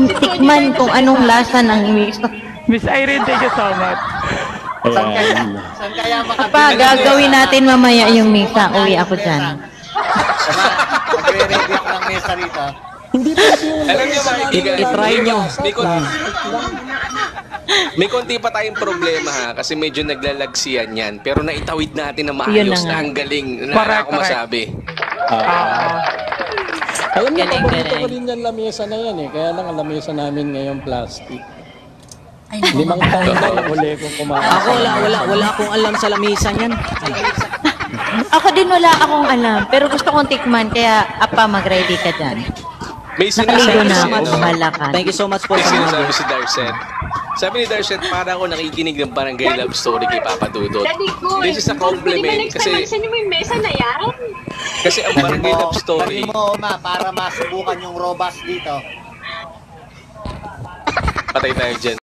tikman kung anong lasa ng misa. Miss Irene, thank you so much. Saan kaya Papa, gagawin natin mamaya yung misa. Uwi ako dyan. Magre-ready ako ng mesa rito. Hindi po yung... Alam niyo mga kaibigan, I-try nyo. May konti pa tayong problema ha, kasi medyo naglalagsiyan yan. Pero naitawid natin na Yun maayos na nga. na ang galing. Na Correct, ako masabi. Alam niyo, Galing, paborito ko galing. rin yung lamesa na yan eh. Kaya lang ang lamesa namin ngayon plastic. 5 taon na yung huli kong kumakas. Ako wala akong alam sa lamisa niyan. Ako din wala akong alam. Pero gusto kong tikman. Kaya, apa, mag-ready ka dyan. May Nakaligo sinasabi na si, ako. Bahala ka. Thank you so much po may sa sinasabi mga. si Darcet. Sabi ni Darcet, parang ako nakikinig ng parang gay love story kay Papa Dudut. Daddy ko, This is a compliment kasi... kasi Pwede mo yung mesa na yan? kasi ang parang gay love story. Dali mo, ma, para masubukan yung robust dito. Patay tayo dyan.